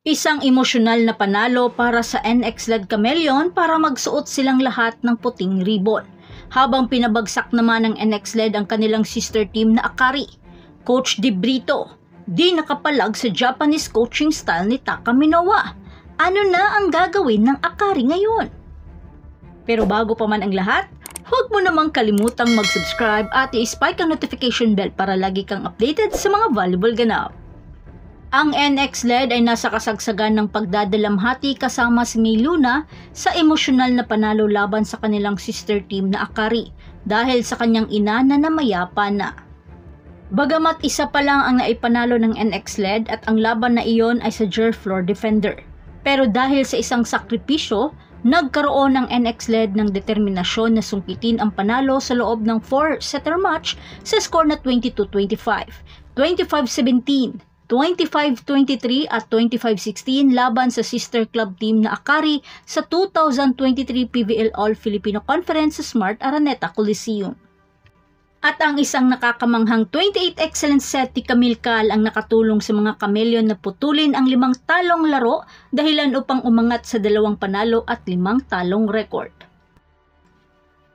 Isang emosyonal na panalo para sa NX-led Chameleon para magsuot silang lahat ng puting ribbon. Habang pinabagsak naman ng NX-led ang kanilang sister team na Akari, Coach De Brito, di nakapalag sa Japanese coaching style ni Taka Minowa. Ano na ang gagawin ng Akari ngayon? Pero bago pa man ang lahat, huwag mo namang kalimutang mag-subscribe at i-spike ang notification bell para lagi kang updated sa mga valuable ganap. Ang NX-led ay nasa kasagsagan ng pagdadalamhati kasama si May Luna sa emosyonal na panalo laban sa kanilang sister team na Akari dahil sa kanyang ina na namayapa na. Bagamat isa pa lang ang naipanalo ng NX-led at ang laban na iyon ay sa Jer floor defender. Pero dahil sa isang sakripisyo, nagkaroon ng NX-led ng determinasyon na sungkitin ang panalo sa loob ng 4-setter match sa score na 22-25, 25-17, 25-23 at 25-16 laban sa sister club team na Akari sa 2023 PVL All-Filipino Conference sa Smart Araneta Coliseum. At ang isang nakakamanghang 28 excellent set ni Camille Cal ang nakatulong sa mga Chameleon na putulin ang 5 talong laro dahilan upang umangat sa 2 panalo at 5 talong record.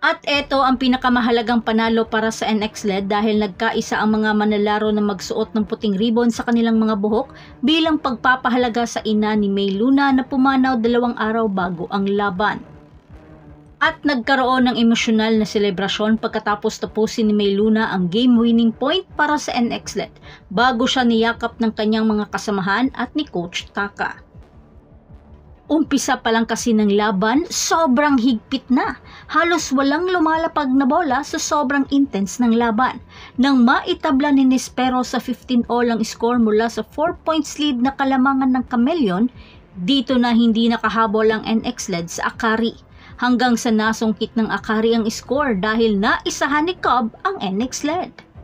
At ito ang pinakamahalagang panalo para sa NX-led dahil nagkaisa ang mga manlalaro na magsuot ng puting ribbon sa kanilang mga buhok bilang pagpapahalaga sa ina ni May Luna na pumanaw 2 araw bago ang laban. At nagkaroon ng emosyonal na selebrasyon pagkatapos tapusin ni May Luna ang game-winning point para sa NX-led bago siya niyakap ng kanyang mga kasamahan at ni Coach Taka. Umpisa pa lang kasi ng laban, sobrang higpit na. Halos walang lumalapag na bola sa sobrang intense ng laban. Nang maitabla ni Nespero sa 15-all ang score mula sa 4 points lead na kalamangan ng Chameleon, dito na hindi nakahabol ang NX-led sa Akari. Hanggang sa nasungkit ng Akari ang score dahil naisahan ni Cobb ang NX-led.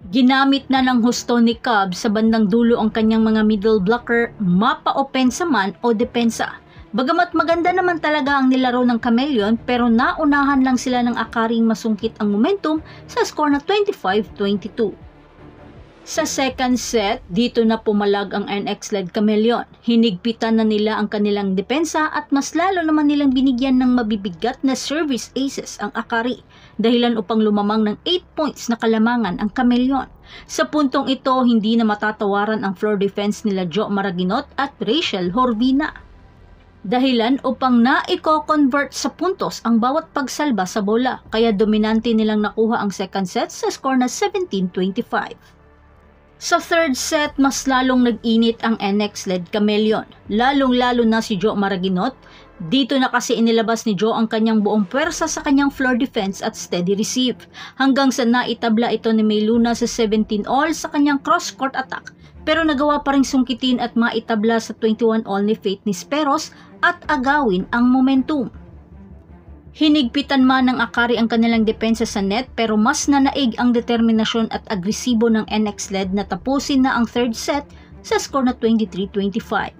Ginamit na ng husto ni Cobb sa bandang dulo ang kanyang mga middle blocker, mapa-opensa man o depensa. Bagamat maganda naman talaga ang nilaro ng Chameleon pero naunahan lang sila ng Akaring masungkit ang momentum sa score na 25-22. Sa second set, dito na pumalag ang NX-led Chameleon. Hinigpitan na nila ang kanilang depensa at mas lalo naman nilang binigyan ng mabibigat na service aces ang Akari, dahilan upang lumamang ng 8 points na kalamangan ang Chameleon. Sa puntong ito, hindi na matatawaran ang floor defense nila Jo Maraginot at Rachel Horbina. Dahilan upang naiko-convert sa puntos ang bawat pagsalba sa bola, kaya dominante nilang nakuha ang second set sa score na 17-25. Sa third set, mas lalong nag-init ang NX-led Chameleon, lalong-lalo na si Jo Maraginot. Dito na kasi inilabas ni Jo ang kanyang buong pwersa sa kanyang floor defense at steady receive, hanggang sa naitabla ito ni May Luna sa 17-all sa kanyang cross-court attack, pero nagawa pa ring sungkitin at maitabla sa 21-all ni Faith Nisperos at agawin ang momentum. Hinigpitan man ng Akari ang kanilang depensa sa net pero mas nanaig ang determinasyon at agresibo ng NX-led na tapusin na ang third set sa score na 23-25.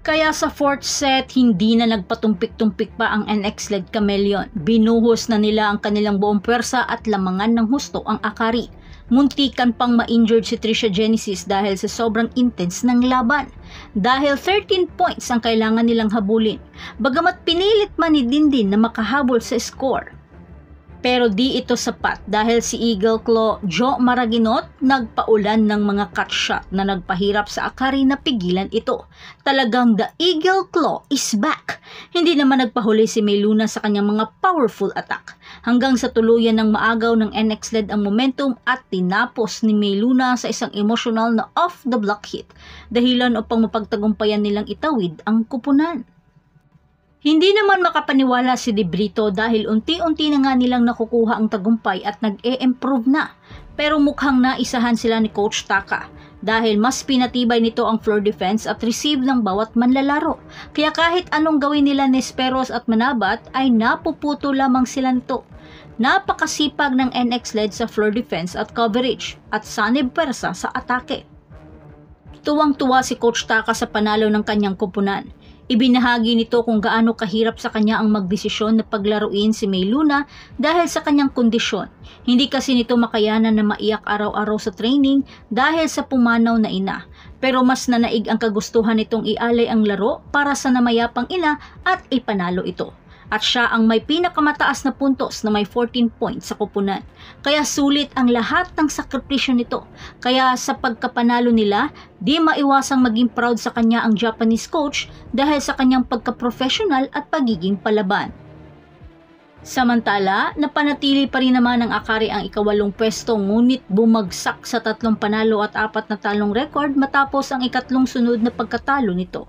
Kaya sa fourth set, hindi na nagpatumpik-tumpik pa ang NX-led Chameleon. Binuhos na nila ang kanilang buong pwersa at lamangan ng husto ang Akari. Muntikan pang ma-injured si Trisha Genesis dahil sa sobrang intense ng laban. Dahil 13 points ang kailangan nilang habulin, bagamat pinilit man ni Dindin na makahabol sa score. Pero di ito sapat dahil si Eagle Claw Jo Maraginot nagpaulan ng mga cut shot na nagpahirap sa Akari na pigilan ito. Talagang the Eagle Claw is back. Hindi naman nagpahuli si May Luna sa kanyang mga powerful attack. Hanggang sa tuluyan ng maagaw ng NX-led ang momentum at tinapos ni May Luna sa isang emotional na off-the-block hit, dahilan upang mapagtagumpayan nilang itawid ang kupunan. Hindi naman makapaniwala si De Brito dahil unti-unti na nga nilang nakukuha ang tagumpay at nag-e-improve na. Pero mukhang naisahan sila ni Coach Taka dahil mas pinatibay nito ang floor defense at receive ng bawat manlalaro. Kaya kahit anong gawin nila ni Speros at Manabat ay napuputo lamang sila nito. Napakasipag ng NX-led sa floor defense at coverage at sanib pwersa sa atake. Tuwang-tuwa si Coach Taka sa panalo ng kanyang kupunan. Ibinahagi nito kung gaano kahirap sa kanya ang magdesisyon na paglaruin si May Luna dahil sa kanyang kondisyon. Hindi kasi nito makayanan na maiyak araw-araw sa training dahil sa pumanaw na ina. Pero mas nanaig ang kagustuhan nitong ialay ang laro para sa namayapang ina at ipanalo ito. At siya ang may pinakamataas na puntos na may 14 points sa koponan. Kaya sulit ang lahat ng sakripisyo nito. Kaya sa pagkapanalo nila, di maiwasang maging proud sa kanya ang Japanese coach dahil sa kanyang pagka-professional at pagiging palaban. Samantala, napanatili pa rin naman ng Akari ang ika-8 pwesto ngunit bumagsak sa 3 panalo at 4 na talong record matapos ang ika-3 sunod na pagkatalo nito.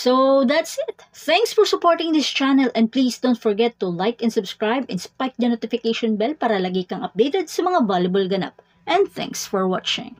So that's it. Thanks for supporting this channel and please don't forget to like and subscribe and spike the notification bell para lagi kang updated sa mga valuable ganap. And thanks for watching.